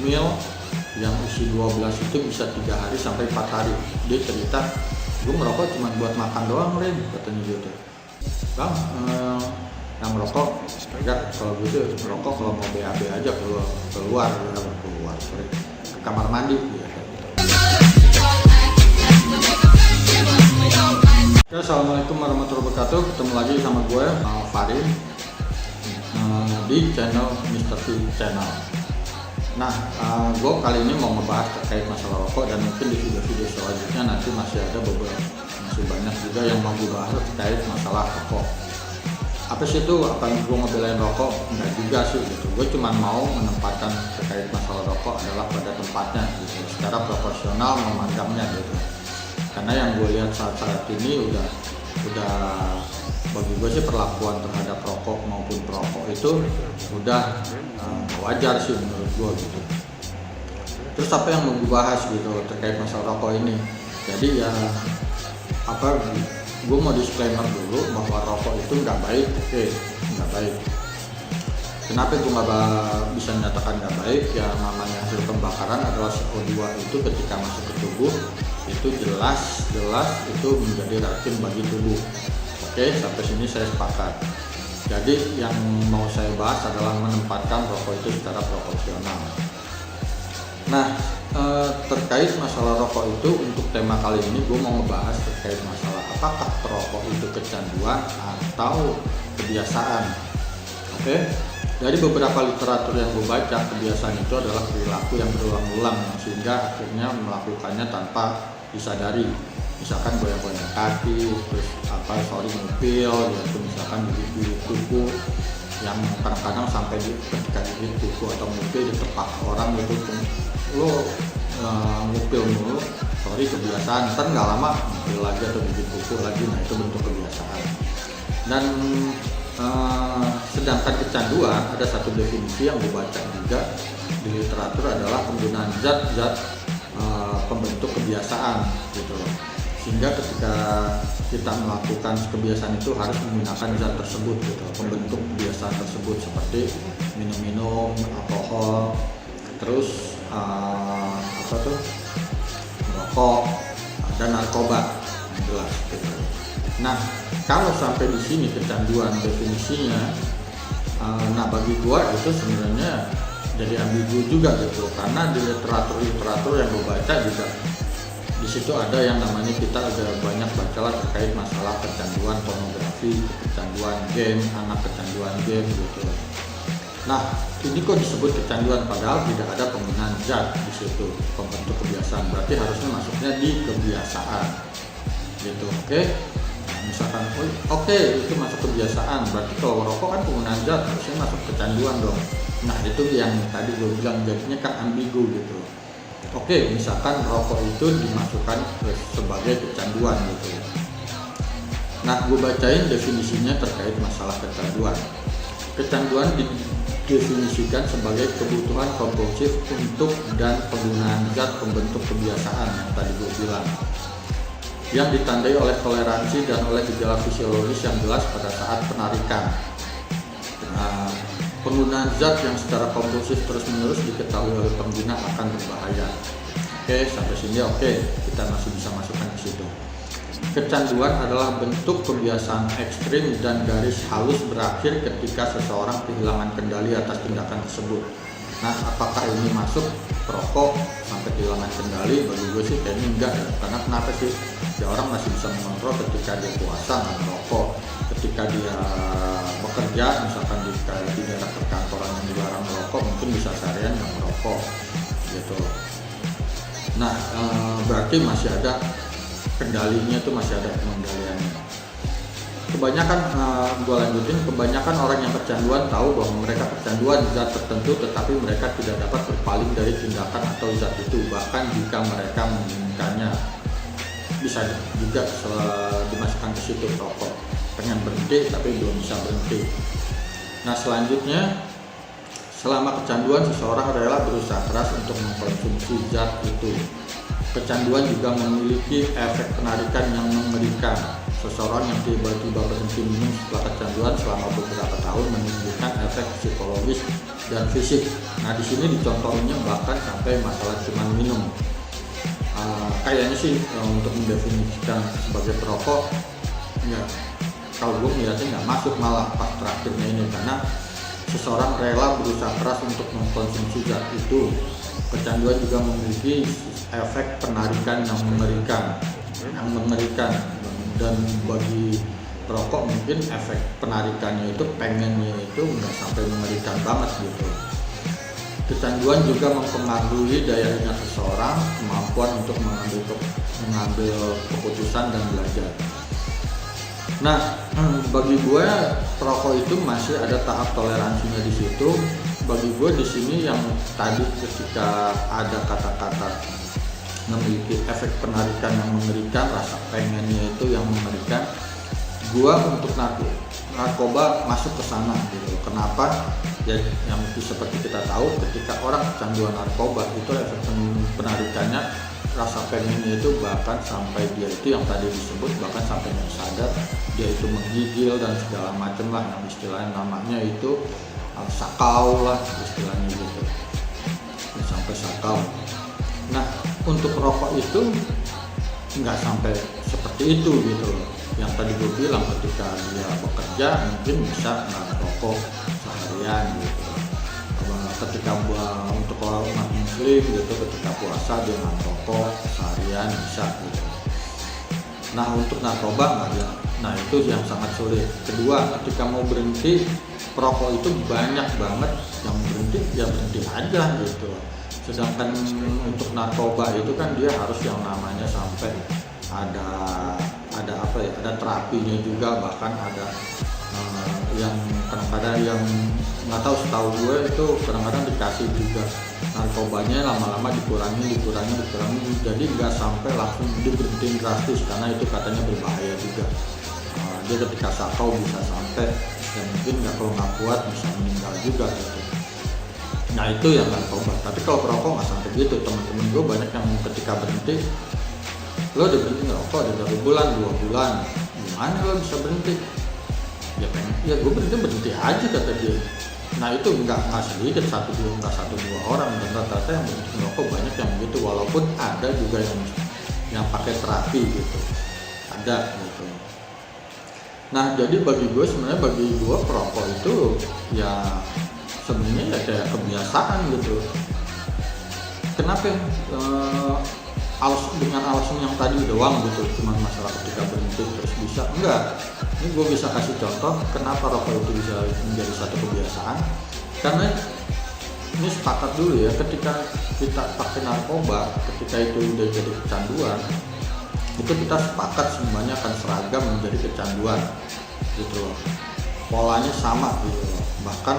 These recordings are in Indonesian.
mil yang isi 12 itu bisa 3 hari sampai 4 hari. Dia cerita, gue merokok cuma buat makan doang Ren, katanya gitu. Bang, yang merokok enggak, kalau gue tuh merokok kalau mau BAB aja keluar sorry, ke kamar mandi gitu. Ya, assalamualaikum warahmatullahi wabarakatuh. Ketemu lagi sama gue Farin di channel Mr. V Channel. Nah, gue kali ini mau ngebahas terkait masalah rokok, dan mungkin di video-video selanjutnya nanti masih banyak juga yang mau gue bahas terkait masalah rokok. Apa sih itu? Apa gue ngebelain rokok? Enggak juga sih gitu. Gue cuma mau menempatkan terkait masalah rokok adalah pada tempatnya gitu, secara proporsional memandangnya gitu. Karena yang gue lihat saat ini udah bagi gue sih perlakuan terhadap rokok maupun perokok itu udah wajar sih menurut gue gitu. Terus apa yang mau gue bahas gitu terkait masalah rokok ini? Jadi ya gue mau disclaimer dulu bahwa rokok itu nggak baik. Nggak baik. Kenapa gue nggak bisa menyatakan nggak baik? Ya namanya hasil pembakaran adalah CO2 itu ketika masuk ke tubuh itu jelas itu menjadi racun bagi tubuh. Oke, sampai sini saya sepakat. Jadi yang mau saya bahas adalah menempatkan rokok itu secara proporsional. Nah, terkait masalah rokok itu, untuk tema kali ini gue mau ngebahas terkait masalah apakah perokok itu kecanduan atau kebiasaan. Oke, dari beberapa literatur yang gue baca, kebiasaan itu adalah perilaku yang berulang-ulang sehingga akhirnya melakukannya tanpa disadari. Misalkan goyang-goyang kaki, terus ngupil, yaitu misalkan gigit kuku, yang kadang-kadang sampai ketika gigit kuku atau ngupil ditepak orang gitu, lo ngupil mulu, kebiasaan, ntar nggak lama ngupil lagi atau gigit kuku lagi. Nah, itu bentuk kebiasaan. Dan sedangkan kecanduan, ada satu definisi yang dibaca juga di literatur adalah penggunaan zat-zat pembentuk kebiasaan gitu loh. Sehingga ketika kita melakukan kebiasaan itu harus menggunakan zat tersebut gitu, pembentuk kebiasaan tersebut, seperti minum alkohol, terus merokok dan narkoba, jelas gitu. Nah, kalau sampai di sini kecanduan definisinya, nah bagi gua itu sebenarnya jadi ambigu juga gitu, karena di literatur yang gue baca juga di situ ada yang namanya, kita ada banyak bacalah terkait masalah kecanduan pornografi, kecanduan game, anak kecanduan game gitu. Nah, ini kok disebut kecanduan padahal tidak ada penggunaan zat di situ, pembentuk kebiasaan. Berarti harusnya masuknya di kebiasaan gitu. Oke. Nah, misalkan oke, itu masuk kebiasaan, berarti kalau merokok kan penggunaan zat, harusnya masuk kecanduan dong. Nah, itu yang tadi gue bilang jadinya kan ambigu gitu. Oke, misalkan rokok itu dimasukkan sebagai kecanduan gitu. Nah, gue bacain definisinya terkait masalah kecanduan. Kecanduan didefinisikan sebagai kebutuhan kompulsif untuk dan penggunaan zat pembentuk kebiasaan yang tadi gue bilang, yang ditandai oleh toleransi dan oleh gejala fisiologis yang jelas pada saat penarikan. Nah, penggunaan zat yang secara kompulsif terus-menerus diketahui oleh pengguna akan berbahaya. Oke, sampai sini oke, kita masih bisa masukkan ke situ. Kecanduan adalah bentuk kebiasaan ekstrim dan garis halus berakhir ketika seseorang kehilangan kendali atas tindakan tersebut. Nah, apakah ini masuk perokok sampai kehilangan kendali? Bagi gue sih kayaknya enggak ya. Karena kenapa sih? Ya, orang masih bisa mengontrol ketika dia puasa nggak merokok, ketika dia bekerja misalkan di daerah perkantoran yang dilarang merokok, mungkin bisa seharian nggak merokok gitu. Nah, berarti masih ada kendalinya, tuh masih ada pengendaliannya. Kebanyakan kebanyakan orang yang kecanduan tahu bahwa mereka kecanduan zat tertentu, tetapi mereka tidak dapat berpaling dari tindakan atau zat itu, bahkan jika mereka menginginkannya. Bisa juga dimasukkan ke situ rokok, pengen berhenti tapi belum bisa berhenti. Nah, selanjutnya, selama kecanduan seseorang rela berusaha keras untuk mengkonsumsi zat itu. Kecanduan juga memiliki efek penarikan yang mengerikan. Seseorang yang tiba-tiba berhenti minum setelah kecanduan selama beberapa tahun menunjukkan efek psikologis dan fisik. Nah, di sini dicontohnya bahkan sampai masalah cuma minum. Kayaknya sih untuk mendefinisikan sebagai perokok, ya kalau gue melihatnya nggak masuk malah pas terakhirnya ini, karena seseorang rela berusaha keras untuk mengkonsumsi zat itu. Kecanduan juga memiliki efek penarikan yang mengerikan, dan bagi perokok mungkin efek penarikannya itu pengennya itu nggak sampai mengerikan banget gitu. Kecanduan juga mempengaruhi daya ingat seseorang, kemampuan untuk mengambil keputusan dan belajar. Nah, bagi gue perokok itu masih ada tahap toleransinya di situ. Bagi gue di sini yang tadi ketika ada kata-kata memiliki efek penarikan yang mengerikan, rasa pengennya itu yang mengerikan, gue untuk narkoba masuk ke sana gitu. Kenapa? Ya yang seperti kita tahu, ketika orang kecanduan narkoba itu efek penarikannya, rasa pengennya itu bahkan sampai dia itu yang tadi disebut, bahkan sampai nggak sadar dia itu menggigil dan segala macam lah, yang istilahnya namanya itu sakau lah istilahnya gitu, sampai sakau. Nah, untuk rokok itu nggak sampai seperti itu gitu loh. Yang tadi gue bilang, ketika dia bekerja mungkin bisa ngerokok seharian gitu. Ketika untuk orang umat muslim gitu, ketika puasa dia ngerokok seharian bisa gitu. Nah, untuk narkoba nggak ada. Nah, itu yang sangat sulit. Kedua, ketika mau berhenti perokok itu banyak banget yang berhenti, ya berhenti aja gitu. Sedangkan untuk narkoba itu kan dia harus yang namanya sampai ada apa ya, ada terapinya juga, bahkan ada yang kadang-kadang yang nggak tahu, setahu gue itu kadang-kadang dikasih juga narkobanya lama-lama dikurangi, jadi nggak sampai langsung diberhentiin drastis, karena itu katanya berbahaya juga. Dia ketika sakau bisa sampai, ya mungkin kalau nggak kuat bisa meninggal juga gitu. Nah, itu yang narkoba. Tapi kalau perokok nggak sampai gitu. Temen-temen gue banyak yang ketika berhenti, lo udah berhenti ngerokok udah 1 bulan, 2 bulan, gimana lo bisa berhenti? Ya gue berhenti aja kata dia. Nah, itu nggak sedikit, nggak 1-2 orang, dan rata-rata yang berhenti ngerokok banyak yang begitu. Walaupun ada juga yang pakai terapi gitu, ada gitu. Nah, jadi bagi gue perokok itu ya sebenarnya ya kayak kebiasaan gitu. Kenapa? Dengan alasan yang tadi doang gitu, cuma masalah ketika berhenti terus bisa, enggak. Ini gue bisa kasih contoh kenapa rokok itu bisa menjadi satu kebiasaan. Karena ini sepakat dulu ya, ketika kita pakai narkoba, ketika itu udah jadi kecanduan, itu kita sepakat semuanya akan seragam menjadi kecanduan gitu loh. Polanya sama gitu loh. Bahkan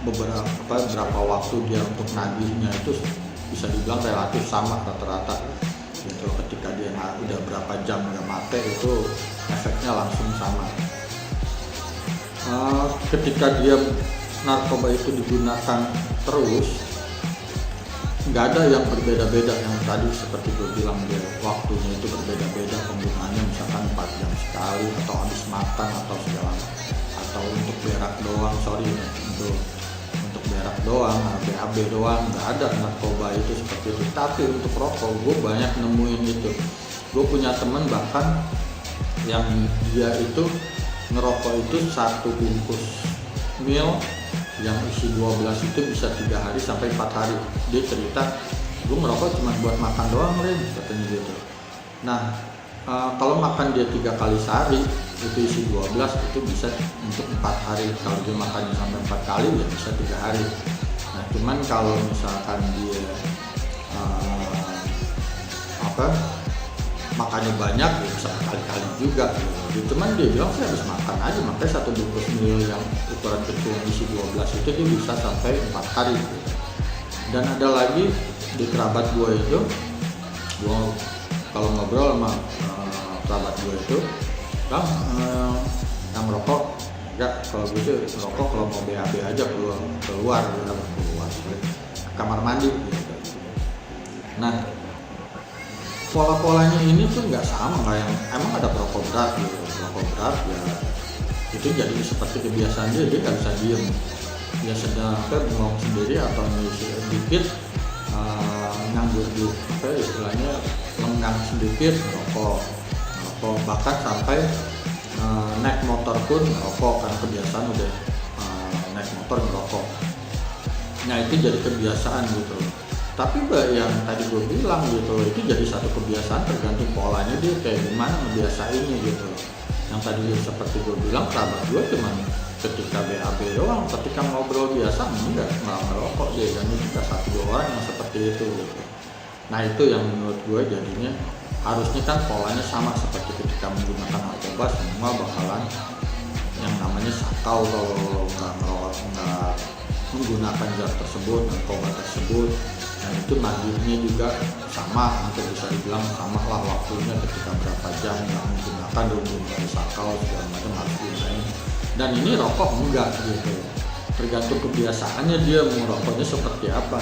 beberapa waktu dia untuk nagihnya itu bisa dibilang relatif sama rata-rata gitu. Ketika dia udah berapa jam nggak make, itu efeknya langsung sama. Ketika dia narkoba itu digunakan terus, nggak ada yang berbeda-beda. Yang tadi seperti gue bilang, dia waktunya itu berbeda-beda penggunaannya, misalkan 4 jam sekali, atau habis makan, atau segala, atau untuk berak doang, untuk berak doang, BAB doang, nggak ada narkoba itu seperti itu. Tapi untuk rokok gue banyak nemuin itu. Gue punya temen bahkan yang dia itu ngerokok itu 1 bungkus mil yang isi 12 itu bisa 3 hari sampai 4 hari. Dia cerita, gue ngerokok cuma buat makan doang, Ren, katanya gitu. Nah, kalau makan dia 3 kali sehari itu isi 12, itu bisa untuk 4 hari. Kalau dia makannya sampai 4 kali ya bisa 3 hari. Nah, cuman kalau misalkan dia makannya banyak ya bisa berkali-kali juga gitu. Cuman dia bilang sih harus makan aja, makanya 1 bungkus mil yang ukuran kecil yang isi 12 itu dia bisa sampai 4 hari gitu. Dan ada lagi di kerabat gue itu, gue kalau ngobrol sama kerabat gue itu, bang, yang merokok enggak, kalau gue sih merokok kalau mau BAB aja keluar ke kamar mandi gitu. Nah, pola-polanya ini tuh nggak sama, nggak yang emang ada perokok berat gitu. Perokok berat ya itu jadi seperti kebiasaan dia nggak bisa diem, dia sedang bengong sendiri atau sedikit nganggur di istilahnya lenggang sedikit ngerokok, bahkan sampai naik motor pun ngerokok karena kebiasaan udah naik motor ngerokok. Nah itu jadi kebiasaan gitu. Tapi yang tadi gue bilang gitu, itu jadi satu kebiasaan tergantung polanya dia kayak gimana ngebiasainnya gitu. Yang tadi seperti gue bilang, kerabat gue cuman ketika BAB doang, ketika ngobrol biasa enggak ngerokok dia, dan kita 1-2 orang yang seperti itu gitu. Nah itu yang menurut gue jadinya harusnya kan polanya sama seperti ketika menggunakan narkoba, semua bakalan yang namanya sakau kalau nggak menggunakan zat tersebut, narkoba tersebut. Dan itu nagihnya juga sama, hampir bisa dibilang sama lah waktunya, ketika berapa jam nggak menggunakan dari sakau segala macam harus gunain. Dan ini rokok enggak gitu, tergantung kebiasaannya dia mau rokoknya seperti apa.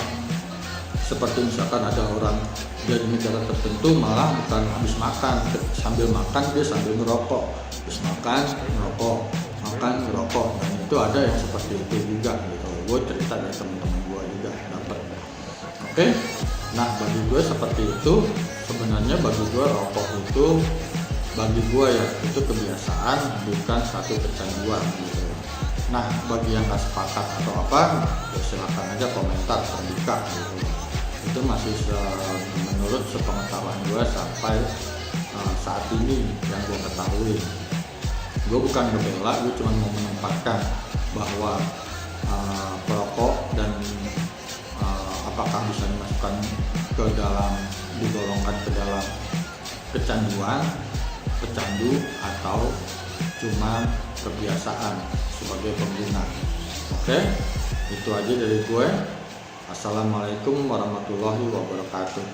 Seperti misalkan ada orang dari negara tertentu malah bukan habis makan, sambil makan dia sambil ngerokok, habis makan ngerokok, makan ngerokok. Dan itu ada yang seperti itu juga gitu. Gue cerita dari teman-teman gue juga dapat. Oke, nah bagi gue seperti itu. Sebenarnya bagi gue rokok itu, bagi gue ya itu kebiasaan, bukan satu kecanduan gitu. Nah bagi yang nggak sepakat atau apa, ya silakan aja komentar terbuka gitu. Itu masih menurut sepengetahuan gue sampai saat ini yang gue ketahui. Gue bukan ngebela, gue cuma mau menempatkan bahwa perokok dan apakah bisa dimasukkan ke dalam, digolongkan ke dalam kecanduan, pecandu, atau cuma kebiasaan sebagai pengguna. Oke, itu aja dari gue. Assalamualaikum warahmatullahi wabarakatuh.